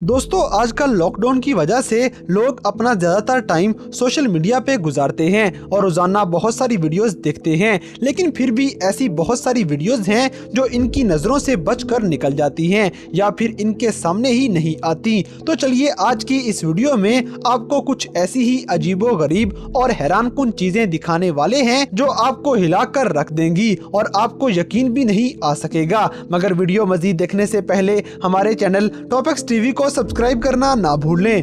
दोस्तों आजकल लॉकडाउन की वजह से लोग अपना ज़्यादातर टाइम सोशल मीडिया पे गुजारते हैं और रोज़ाना बहुत सारी वीडियोस देखते हैं, लेकिन फिर भी ऐसी बहुत सारी वीडियोस हैं जो इनकी नज़रों से बचकर निकल जाती हैं या फिर इनके सामने ही नहीं आती। तो चलिए आज की इस वीडियो में आपको कुछ ऐसी ही अजीबोगरीब और हैरानकुन चीज़ें दिखाने वाले हैं जो आपको हिलाकर रख देंगी और आपको यकीन भी नहीं आ सकेगा। मगर वीडियो मज़ीद देखने से पहले हमारे चैनल टॉपिक्स टीवी को सब्सक्राइब करना ना भूलें।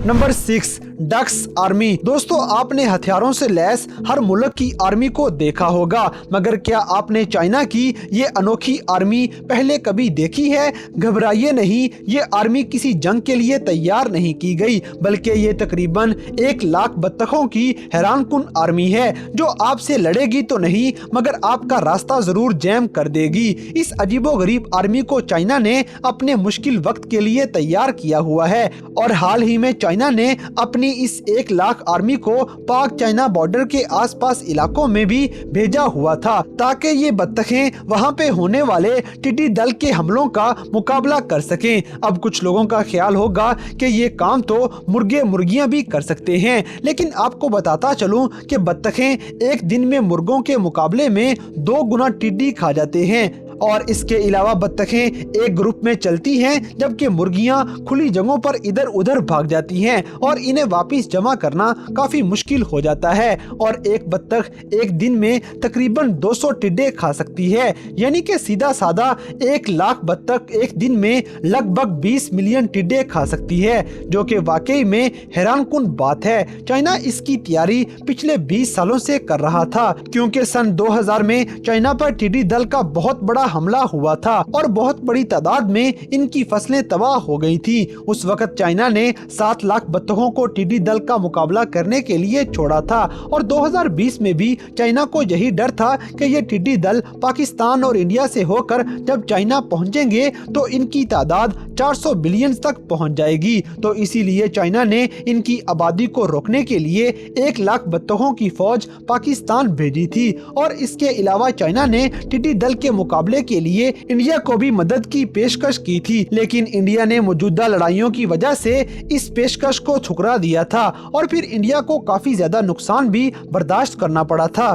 Number 6, ducks army. दोस्तों आपने हथियारों से लैस हर मुल्क की आर्मी को देखा होगा, मगर क्या आपने चाइना की ये अनोखी आर्मी पहले कभी देखी है? घबराइए नहीं, ये आर्मी किसी जंग के लिए तैयार नहीं की गई, बल्कि ये तकरीबन 1 लाख बत्तखों की हैरानकुन आर्मी है जो आपसे लड़ेगी तो नहीं मगर आपका रास्ता जरूर जैम कर देगी। इस अजीबोगरीब आर्मी को चाइना ने अपने मुश्किल वक्त के लिए तैयार किया हुआ है और हाल ही में चाइना ने अपनी इस 1 लाख आर्मी को पाक चाइना बॉर्डर के आसपास इलाकों में भी भेजा हुआ था ताकि ये बत्तखें वहां पे होने वाले टिड्डी दल के हमलों का मुकाबला कर सकें। अब कुछ लोगों का ख्याल होगा कि ये काम तो मुर्गे मुर्गियां भी कर सकते हैं, लेकिन आपको बताता चलूं कि बत्तखें एक दिन में मुर्गों के मुकाबले में 2 गुना टिड्डी खा जाते हैं और इसके अलावा बत्तखें एक ग्रुप में चलती हैं जबकि मुर्गियां खुली जगहों पर इधर उधर भाग जाती हैं और इन्हें वापस जमा करना काफी मुश्किल हो जाता है और एक बत्तख एक दिन में तकरीबन 200 टिड्डे खा सकती है, यानी कि सीधा साधा 1 लाख बत्तख एक दिन में लगभग 20 मिलियन टिड्डे खा सकती है, जो कि वाकई में हैरानकुन बात है। चाइना इसकी तैयारी पिछले 20 सालों से कर रहा था क्योंकि सन 2000 में चाइना पर टिड्डी दल का बहुत बड़ा हमला हुआ था और बहुत बड़ी तादाद में इनकी फसलें तबाह हो गई थी। उस वक्त चाइना ने 7 लाख बत्तखों को टिड्डी दल का मुकाबला करने के लिए छोड़ा था और 2020 में भी चाइना को यही डर था कि ये टिड्डी दल पाकिस्तान और इंडिया से होकर जब चाइना पहुंचेंगे तो इनकी तादाद 400 बिलियन तक पहुंच जाएगी। तो इसीलिए चाइना ने इनकी आबादी को रोकने के लिए 1 लाख बत्तखों की फौज पाकिस्तान भेजी थी और इसके अलावा चाइना ने टिड्डी दल के मुकाबले के लिए इंडिया को भी मदद की पेशकश की थी, लेकिन इंडिया ने मौजूदा लड़ाइयों की वजह से इस पेशकश को ठुकरा दिया था और फिर इंडिया को काफी ज्यादा नुकसान भी बर्दाश्त करना पड़ा था।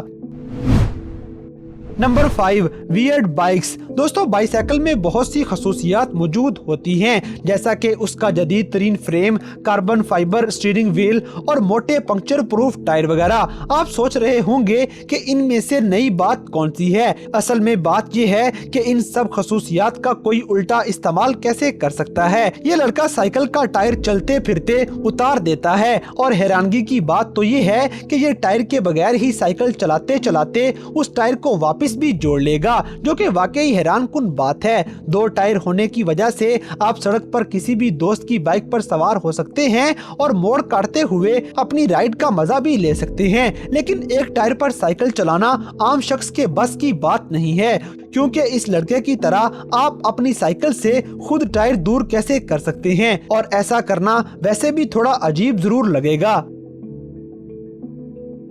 Number 5, weird bikes. दोस्तों बाइसाइकिल में बहुत सी खसूसियात मौजूद होती हैं, जैसा कि उसका जदीद तरीन frame, carbon fibre steering wheel और मोटे पंक्चर प्रूफ टायर वगैरह। आप सोच रहे होंगे कि इनमें से नई बात कौन सी है। असल में बात यह है कि इन सब खसूसियात का कोई उल्टा इस्तेमाल कैसे कर सकता है। ये लड़का साइकिल का टायर चलते फिरते उतार देता है और हैरानगी की बात तो ये है कि ये टायर के बगैर ही साइकिल चलाते चलाते उस टायर को वापस भी जोड़ लेगा, जो कि वाकई हैरानकुन बात है। 2 टायर होने की वजह से आप सड़क पर किसी भी दोस्त की बाइक पर सवार हो सकते हैं और मोड़ काटते हुए अपनी राइड का मजा भी ले सकते हैं, लेकिन एक टायर पर साइकिल चलाना आम शख्स के बस की बात नहीं है, क्योंकि इस लड़के की तरह आप अपनी साइकिल से खुद टायर दूर कैसे कर सकते हैं और ऐसा करना वैसे भी थोड़ा अजीब जरूर लगेगा।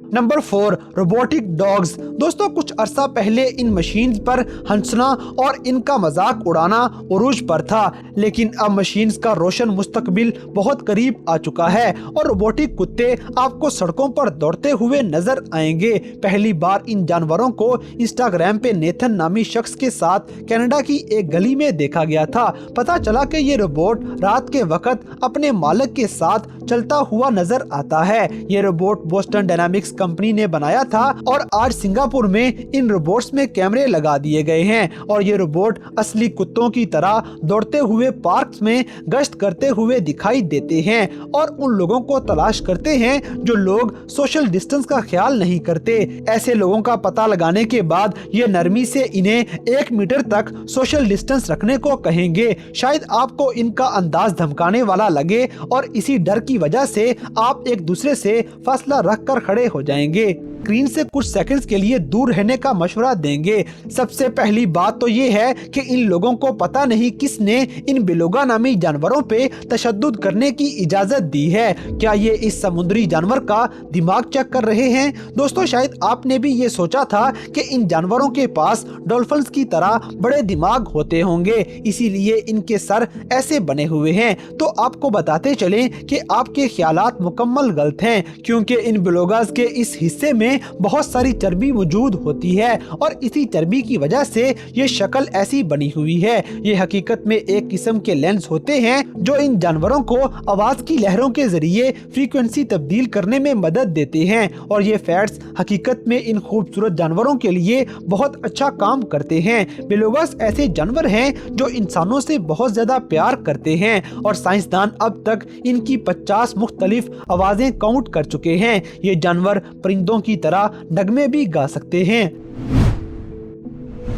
Number 4, robotic dogs. दोस्तों कुछ अरसा पहले इन मशीन्स पर हंसना और इनका मजाक उड़ाना उरूज पर था, लेकिन अब मशीन्स का रोशन मुस्तकबिल बहुत करीब आ चुका है और रोबोटिक कुत्ते आपको सड़कों पर दौड़ते हुए नजर आएंगे। पहली बार इन जानवरों को इंस्टाग्राम पे नेथन नामी शख्स के साथ कनाडा की एक गली में देखा गया था। पता चला कि ये रोबोट रात के वक्त अपने मालिक के साथ चलता हुआ नजर आता है। ये रोबोट बोस्टन डायनामिक्स कंपनी ने बनाया था और आज सिंगापुर में इन रोबोट्स में कैमरे लगा दिए गए हैं और ये रोबोट असली कुत्तों की तरह दौड़ते हुए पार्क में गश्त करते हुए दिखाई देते हैं और उन लोगों को तलाश करते हैं जो लोग सोशल डिस्टेंस का ख्याल नहीं करते। ऐसे लोगों का पता लगाने के बाद ये नरमी से इन्हें 1 मीटर तक सोशल डिस्टेंस रखने को कहेंगे। शायद आपको इनका अंदाज धमकाने वाला लगे और इसी डर की वजह से आप एक दूसरे से फासला रख कर खड़े हो जाएंगे। स्क्रीन से कुछ सेकंड्स के लिए दूर रहने का मशवरा देंगे। सबसे पहली बात तो ये है कि इन लोगों को पता नहीं किसने इन बेलुगा नामी जानवरों पे तशद्दुद करने की इजाजत दी है। क्या ये इस समुद्री जानवर का दिमाग चेक कर रहे हैं? दोस्तों, शायद आपने भी ये सोचा था कि इन जानवरों के पास डॉल्फिन्स की तरह बड़े दिमाग होते होंगे, इसीलिए इनके सर ऐसे बने हुए हैं। तो आपको बताते चलें कि आपके ख्यालात मुकम्मल गलत हैं, क्योंकि इन बेलुगास के इस हिस्से में बहुत सारी चर्बी मौजूद होती है और इसी चर्बी की वजह से ये शक्ल ऐसी बनी हुई है। ये हकीकत में एक किस्म के लेंस होते हैं जो इन जानवरों को आवाज की लहरों के जरिए फ्रीक्वेंसी तब्दील करने में मदद देते हैं और ये फैट्स हकीकत में इन खूबसूरत जानवरों के लिए बहुत अच्छा काम करते हैं। बेलुगास ऐसे जानवर हैं जो इंसानों से बहुत ज्यादा प्यार करते हैं और साइंसदान अब तक इनकी 50 मुख्तलिफ आवाजें काउंट कर चुके हैं। ये जानवर परिंदों की तरह नगमे भी गा सकते हैं।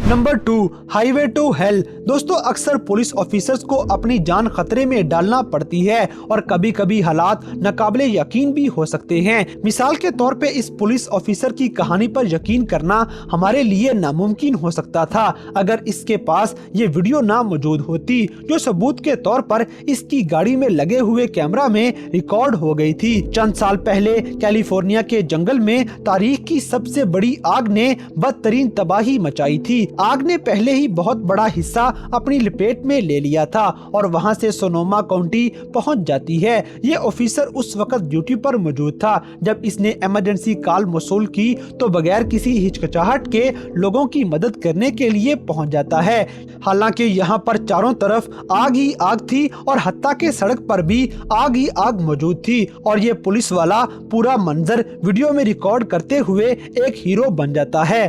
Number 2, highway to hell. दोस्तों, अक्सर पुलिस ऑफिसर्स को अपनी जान खतरे में डालना पड़ती है और कभी कभी हालात नाकाबिले यकीन भी हो सकते हैं। मिसाल के तौर पे इस पुलिस ऑफिसर की कहानी पर यकीन करना हमारे लिए नामुमकिन हो सकता था अगर इसके पास ये वीडियो ना मौजूद होती, जो सबूत के तौर पर इसकी गाड़ी में लगे हुए कैमरा में रिकॉर्ड हो गई थी। चंद साल पहले कैलिफोर्निया के जंगल में तारीख की सबसे बड़ी आग ने बदतरीन तबाही मचाई थी। आग ने पहले ही बहुत बड़ा हिस्सा अपनी लपेट में ले लिया था और वहां से सोनोमा काउंटी पहुंच जाती है। ये ऑफिसर उस वक्त ड्यूटी पर मौजूद था जब इसने इमरजेंसी कॉल मौसूल की तो बगैर किसी हिचकिचाहट के लोगों की मदद करने के लिए पहुंच जाता है। हालांकि यहाँ पर चारों तरफ आग ही आग थी और हत्ता के सड़क पर भी आग ही आग मौजूद थी और ये पुलिस वाला पूरा मंजर वीडियो में रिकॉर्ड करते हुए एक हीरो बन जाता है।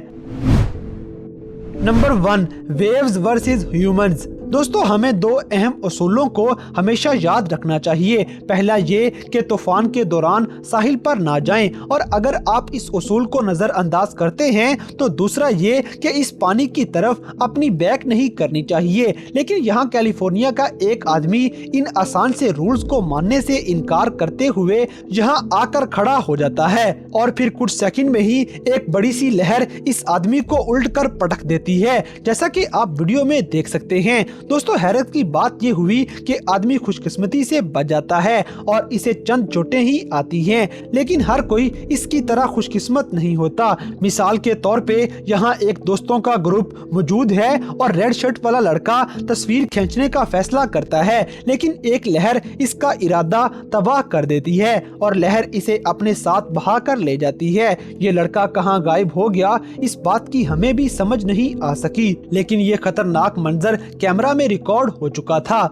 Number 1, waves versus humans. दोस्तों, हमें दो अहम उसूलों को हमेशा याद रखना चाहिए। पहला ये कि तूफान के दौरान साहिल पर ना जाएं और अगर आप इस उसूल को नज़रअंदाज करते हैं तो दूसरा ये कि इस पानी की तरफ अपनी बैक नहीं करनी चाहिए। लेकिन यहाँ कैलिफोर्निया का एक आदमी इन आसान से रूल्स को मानने से इनकार करते हुए यहाँ आकर खड़ा हो जाता है और फिर कुछ सेकंड में ही एक बड़ी सी लहर इस आदमी को उल्ट कर पटक देती है, जैसा कि आप वीडियो में देख सकते हैं। दोस्तों, हैरत की बात ये हुई कि आदमी खुशकिस्मती से बच जाता है और इसे चंद चोटें ही आती हैं, लेकिन हर कोई इसकी तरह खुशकिस्मत नहीं होता। मिसाल के तौर पे यहाँ एक दोस्तों का ग्रुप मौजूद है और रेड शर्ट वाला लड़का तस्वीर खींचने का फैसला करता है, लेकिन एक लहर इसका इरादा तबाह कर देती है और लहर इसे अपने साथ बहा कर ले जाती है। ये लड़का कहाँ गायब हो गया, इस बात की हमें भी समझ नहीं आ सकी, लेकिन ये खतरनाक मंजर कैमरा में रिकॉर्ड हो चुका था।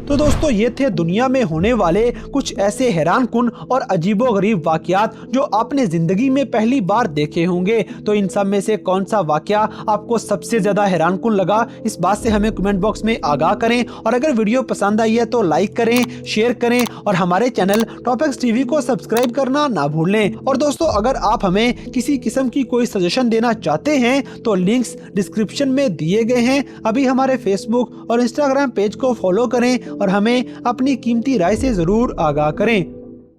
तो दोस्तों, ये थे दुनिया में होने वाले कुछ ऐसे हैरानकुन और अजीबोगरीब वाकयात जो आपने जिंदगी में पहली बार देखे होंगे। तो इन सब में से कौन सा वाकया आपको सबसे ज्यादा हैरानकुन लगा, इस बात से हमें कमेंट बॉक्स में आगाह करें और अगर वीडियो पसंद आई है तो लाइक करें, शेयर करें और हमारे चैनल टॉपिक्स टीवी को सब्सक्राइब करना ना भूलें। और दोस्तों, अगर आप हमें किसी किस्म की कोई सजेशन देना चाहते हैं तो लिंक्स डिस्क्रिप्शन में दिए गए हैं। अभी हमारे फेसबुक और इंस्टाग्राम पेज को फॉलो करें और हमें अपनी कीमती राय से जरूर आगाह करें।